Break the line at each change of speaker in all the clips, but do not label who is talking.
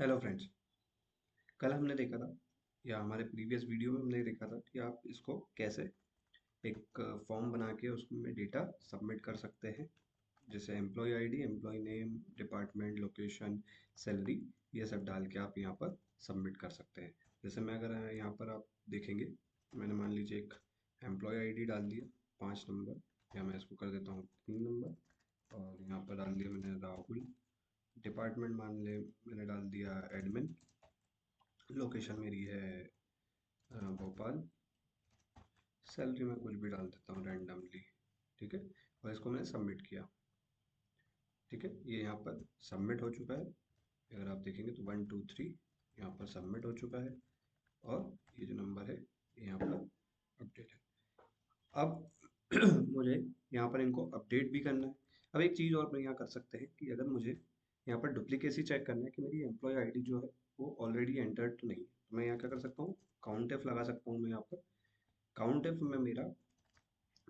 Hello friends. कल हमने देखा था या हमारे प्रीवियस वीडियो में हमने देखा था कि आप इसको कैसे एक फॉर्म बना के उसमें डेटा सबमिट कर सकते हैं, जैसे employee ID, employee name, department, location, salary, ये सब डाल के आप यहाँ पर सबमिट कर सकते हैं। जैसे मैं अगर यहाँ पर आप देखेंगे, मैंने मान लीजिए एक एम्प्लॉय आईडी डाल दिया 5 नंबर, या मैं इसको कर देता हूँ 3 नंबर, और यहाँ पर डाल दिया मैंने राहुल। डिपार्टमेंट मान ले मैंने डाल दिया एडमिन। लोकेशन मेरी है भोपाल। सैलरी में कुछ भी डाल देता हूँ रैंडमली। ठीक है, और इसको मैंने सबमिट किया। ठीक है, ये यहाँ पर सबमिट हो चुका है। अगर आप देखेंगे तो 1 2 3 यहाँ पर सबमिट हो चुका है, और ये जो नंबर है ये यहाँ पर अपडेट है। अब मुझे यहाँ पर इनको अपडेट भी करना है। अब एक चीज़ और मैं यहाँ कर सकते हैं कि अगर मुझे यहाँ पर डुप्लीकेसी चेक करना है कि मेरी एम्प्लॉय आईडी जो है वो ऑलरेडी एंटर्ड तो नहीं है, तो मैं यहाँ क्या कर सकता हूँ, काउंट एफ लगा सकता हूँ। मैं यहाँ पर काउंट एफ में मेरा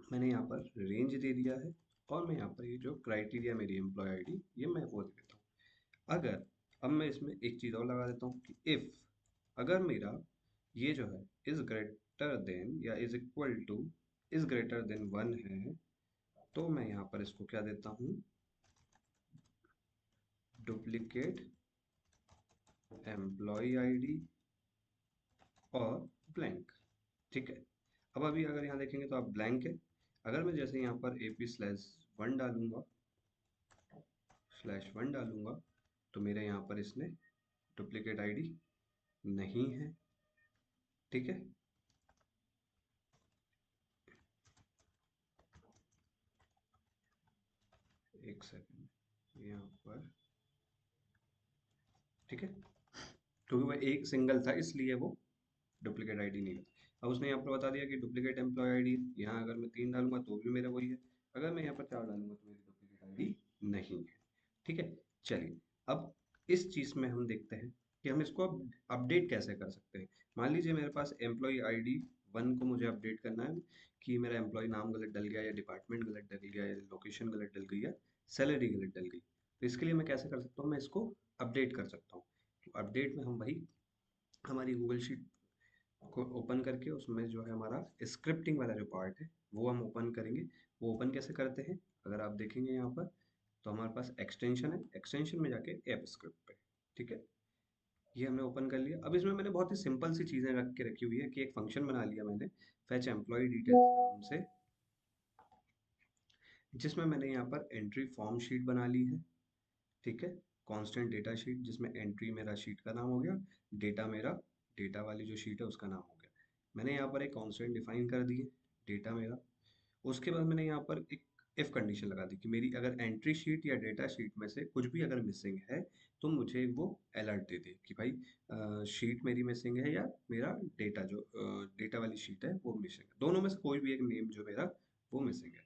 मैंने यहाँ पर रेंज दे दिया है, और मैं यहाँ पर ये जो क्राइटेरिया मेरी एम्प्लॉय आईडी ये मैं वो दे देता हूँ। अगर अब मैं इसमें एक चीज़ और लगा देता हूँ कि इफ़ अगर मेरा ये जो है इज़ ग्रेटर देन या is equal two is greater than 1 है, तो मैं यहाँ पर इसको क्या देता हूँ, डुप्लीकेट एम्प्लॉय आईडी और ब्लैंक। ठीक है, अब अभी अगर यहाँ देखेंगे तो आप ब्लैंक है। अगर मैं जैसे यहाँ पर AP/1 डालूंगा, /1 डालूंगा, तो मेरे यहाँ पर इसने डुप्लीकेट आईडी नहीं है। ठीक है, एक सेकंड यहाँ पर। ठीक है, क्योंकि वो एक सिंगल था इसलिए वो डुप्लीकेट आईडी नहीं है। अब उसने यहाँ पर बता दिया कि डुप्लीकेट एम्प्लॉय आईडी है। यहाँ अगर मैं 3 डालूंगा तो भी मेरा वही है। अगर मैं यहाँ पर 4 डालूंगा तो मेरी डुप्लीकेट आईडी नहीं है। ठीक है, चलिए अब इस चीज़ में हम देखते हैं कि हम इसको अब अपडेट कैसे कर सकते हैं। मान लीजिए मेरे पास एम्प्लॉय आईडी 1 को मुझे अपडेट करना है कि मेरा एम्प्लॉय नाम गलत डल गया, या डिपार्टमेंट गलत डल गया, या लोकेशन गलत डल गई, या सैलरी गलत डल गई। तो इसके लिए मैं कैसे कर सकता हूँ, मैं इसको अपडेट कर सकता हूँ। तो अपडेट में हम वही हमारी गूगल शीट को ओपन करके उसमें जो है हमारा स्क्रिप्टिंग वाला जो पार्ट है वो हम ओपन करेंगे। वो ओपन कैसे करते हैं, अगर आप देखेंगे यहाँ पर तो हमारे पास एक्सटेंशन है, एक्सटेंशन में जाके ऐप स्क्रिप्ट पे। ठीक है, ये हमने ओपन कर लिया। अब इसमें मैंने बहुत ही सिंपल सी चीज़ें रख के रखी हुई है कि एक फंक्शन बना लिया मैंने फैच एम्प्लॉय डिटेल्स नाम से, जिसमें मैंने यहाँ पर एंट्री फॉर्म शीट बना ली है। ठीक है, कांस्टेंट डेटा शीट, जिसमें एंट्री मेरा शीट का नाम हो गया, डेटा मेरा डेटा वाली जो शीट है उसका नाम हो गया। मैंने यहाँ पर एक कांस्टेंट डिफाइन कर दी है, डेटा मेरा। उसके बाद मैंने यहाँ पर एक इफ कंडीशन लगा दी कि मेरी अगर एंट्री शीट या डेटा शीट में से कुछ भी अगर मिसिंग है तो मुझे वो अलर्ट दे दे कि भाई शीट मेरी मिसिंग है, या मेरा डेटा जो डेटा वाली शीट है वो मिसिंग है। दोनों में से कोई भी एक नेम जो मेरा वो मिसिंग है।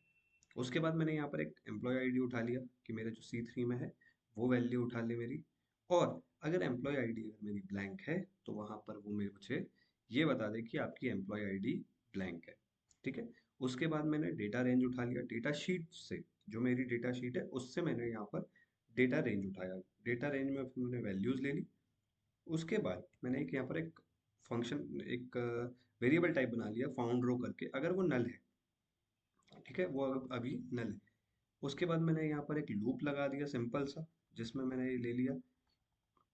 उसके बाद मैंने यहाँ पर एक एम्प्लॉय आईडी उठा लिया कि मेरे जो C3 में है वो वैल्यू उठा ले मेरी। और अगर एम्प्लॉय आईडी अगर मेरी ब्लैंक है तो वहाँ पर वो मेरे मुझे ये बता दे कि आपकी एम्प्लॉय आईडी ब्लैंक है। ठीक है, उसके बाद मैंने डेटा रेंज उठा लिया डेटा शीट से, जो मेरी डेटा शीट है उससे मैंने यहाँ पर डेटा रेंज उठाया। डेटा रेंज में फिर मैंने वैल्यूज ले ली। उसके बाद मैंने एक यहाँ पर एक फंक्शन, एक वेरिएबल टाइप बना लिया फाउंड रो करके, अगर वो नल है। ठीक है, वो अभी नल है। उसके बाद मैंने यहाँ पर एक लूप लगा दिया सिंपल सा, जिसमें मैंने ये ले लिया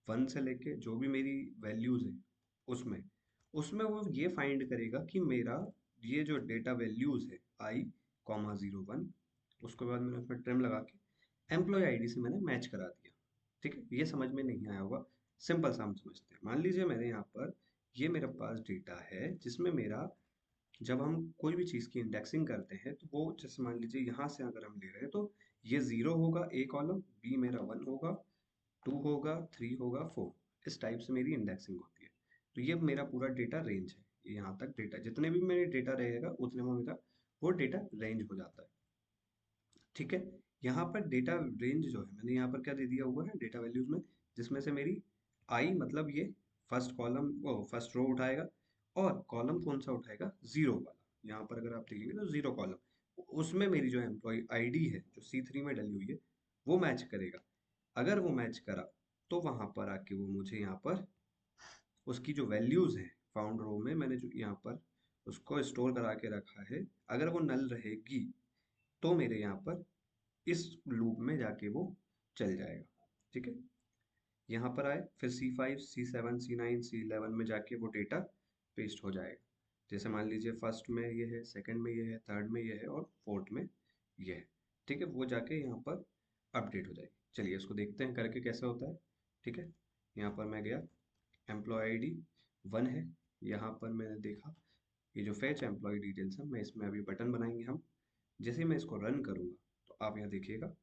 1 से लेके जो भी मेरी वैल्यूज है उसमें उसमें वो ये फाइंड करेगा कि मेरा ये जो डेटा वैल्यूज है I, 0 1, उसके बाद मैंने उसमें ट्रिम लगा के एम्प्लॉय आईडी से मैंने मैच करा दिया। ठीक है, ये समझ में नहीं आया होगा, सिंपल सा हम समझते हैं। मान लीजिए मैंने यहाँ पर ये मेरे पास डेटा है जिसमें मेरा, जब हम कोई भी चीज़ की इंडेक्सिंग करते हैं तो वो जैसे मान लीजिए यहाँ से अगर हम ले रहे हैं तो ये 0 होगा ए कॉलम, बी मेरा 1 होगा, 2 होगा, 3 होगा, 4, इस टाइप से मेरी इंडेक्सिंग होती है। तो ये मेरा पूरा डेटा रेंज है। ये यहाँ तक डेटा जितने भी मेरे डेटा रहेगा उतने में मेरा वो डेटा रेंज हो जाता है। ठीक है, यहाँ पर डेटा रेंज जो है मैंने यहाँ पर क्या दे दिया हुआ है डेटा वैल्यूज में, जिसमें से मेरी आई मतलब ये फर्स्ट कॉलम वो फर्स्ट रो उठाएगा, और कॉलम कौन सा उठाएगा, 0 वाला। यहाँ पर अगर आप देखेंगे तो 0 कॉलम, उसमें मेरी जो एम्प्लॉय आईडी है जो C3 में डली हुई है वो मैच करेगा। अगर वो मैच करा तो वहां पर आके वो मुझे यहाँ पर उसकी जो वैल्यूज है फाउंड रो में मैंने जो यहाँ पर उसको स्टोर करा के रखा है, अगर वो नल रहेगी तो मेरे यहाँ पर इस लूप में जाके वो चल जाएगा। ठीक है, यहाँ पर आए फिर C5 C7 C9 C11 में जाके वो डेटा पेस्ट हो जाएगा। जैसे मान लीजिए फर्स्ट में ये है, सेकंड में ये है, थर्ड में ये है और फोर्थ में ये है। ठीक है, वो जाके यहाँ पर अपडेट हो जाएगी। चलिए इसको देखते हैं करके कैसे होता है। ठीक है, यहाँ पर मैं गया, एम्प्लॉय आईडी 1 है, यहाँ पर मैंने देखा ये जो फैच एम्प्लॉय डिटेल्स है, मैं इसमें अभी बटन बनाएंगे हम। जैसे ही मैं इसको रन करूँगा तो आप यहाँ देखिएगा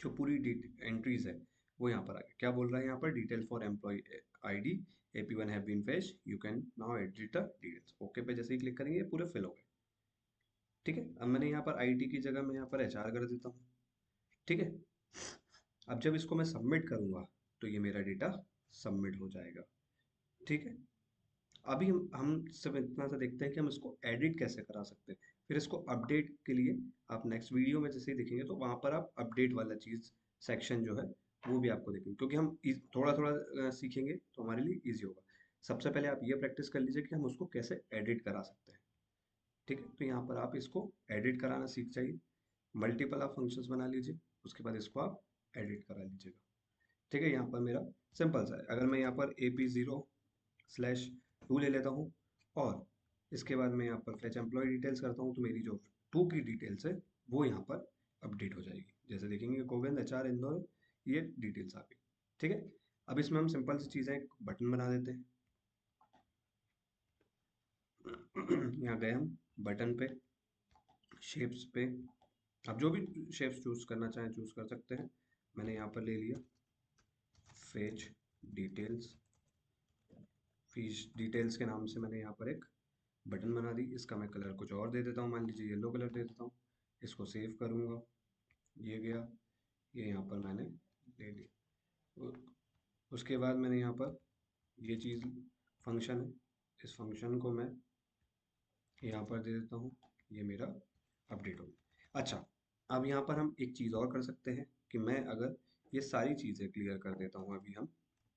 जो पूरी एंट्रीज है वो यहाँ पर आ गया। क्या बोल रहा है यहाँ पर, detail for employee ID AP1 have been fetched, you can now edit the details. Okay पे जैसे ही क्लिक करेंगे ये पूरे फिल हो गए। ठीक है, अब मैंने यहाँ पर आईटी की जगह मैं यहाँ पर HR कर देता हूँ। ठीक है, अब जब इसको मैं सबमिट करूंगा तो ये मेरा डेटा सबमिट हो जाएगा। ठीक है, अभी हम सब इतना सा देखते हैं कि हम इसको एडिट कैसे करा सकते हैं। फिर इसको अपडेट के लिए आप नेक्स्ट वीडियो में जैसे ही देखेंगे तो वहां पर आप अपडेट वाला चीज सेक्शन जो है वो भी आपको देखेंगे, क्योंकि हम थोड़ा थोड़ा सीखेंगे तो हमारे लिए इजी होगा। सबसे पहले आप ये प्रैक्टिस कर लीजिए कि हम उसको कैसे एडिट करा सकते हैं। ठीक है, तो यहाँ पर आप इसको एडिट कराना सीख जाइए। मल्टीपल आप फंक्शंस बना लीजिए, उसके बाद इसको आप एडिट करा लीजिएगा। ठीक है, यहाँ पर मेरा सिंपल सा है। अगर मैं यहाँ पर AP0/2 ले लेता हूँ और इसके बाद मैं यहाँ पर फैच एम्प्लॉय डिटेल्स करता हूँ तो मेरी जो 2 की डिटेल्स है वो यहाँ पर अपडेट हो जाएगी। जैसे देखेंगे गोविंद HR इंदौर, ये डिटेल्स आ गई। ठीक है, अब इसमें हम सिंपल सी चीज़ें एक बटन बना देते हैं। यहाँ गए हम बटन पे, शेप्स पे, आप जो भी शेप्स चूज करना चाहें चूज कर सकते हैं। मैंने यहाँ पर ले लिया फेच डिटेल्स, फीस डिटेल्स के नाम से मैंने यहाँ पर एक बटन बना दी। इसका मैं कलर कुछ और दे देता हूँ, मान लीजिए येलो कलर दे देता हूँ। इसको सेव करूँगा, ये गया, ये यहाँ पर मैंने ले लिया। उसके बाद मैंने यहाँ पर ये चीज़ फंक्शन है, इस फंक्शन को मैं यहाँ पर दे देता हूँ, ये मेरा अपडेट हो गया। अच्छा, अब यहाँ पर हम एक चीज़ और कर सकते हैं कि मैं अगर ये सारी चीज़ें क्लियर कर देता हूँ अभी हम।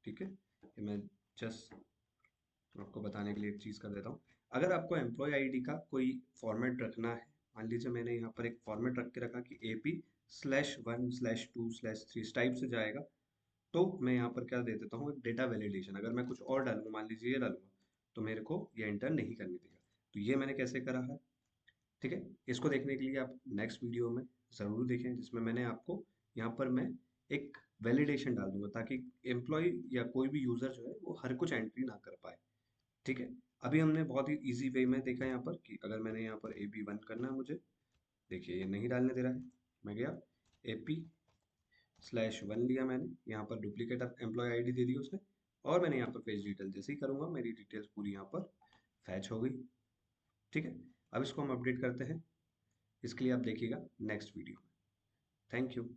ठीक है, ये मैं जस्ट आपको बताने के लिए एक चीज़ कर देता हूँ। अगर आपको एम्प्लॉय आईडी का कोई फॉर्मेट रखना है, मान लीजिए मैंने यहाँ पर एक फॉर्मेट रख के रखा कि AP/1/2/3 इस टाइप से जाएगा, तो मैं यहाँ पर क्या दे देता हूँ, एक डेटा वैलिडेशन। अगर मैं कुछ और डालूँ, मान लीजिए ये डालूंगा, तो मेरे को ये एंटर नहीं करने देगा। तो ये मैंने कैसे करा है। ठीक है, इसको देखने के लिए आप नेक्स्ट वीडियो में ज़रूर देखें, जिसमें मैंने आपको यहाँ पर मैं एक वैलिडेशन डाल दूंगा ताकि एम्प्लॉय या कोई भी यूज़र जो है वो हर कुछ एंट्री ना कर पाए। ठीक है, अभी हमने बहुत ही इजी वे में देखा यहाँ पर कि अगर मैंने यहाँ पर AP1 करना है मुझे, देखिए ये नहीं डालने दे रहा है। मैं गया AP/1 लिया मैंने, यहाँ पर डुप्लीकेट एम्प्लॉय आईडी दे दी उसने, और मैंने यहाँ पर पेज डिटेल जैसे ही करूँगा मेरी डिटेल्स पूरी यहाँ पर फैच हो गई। ठीक है, अब इसको हम अपडेट करते हैं, इसके लिए आप देखिएगा नेक्स्ट वीडियो में। Thank you.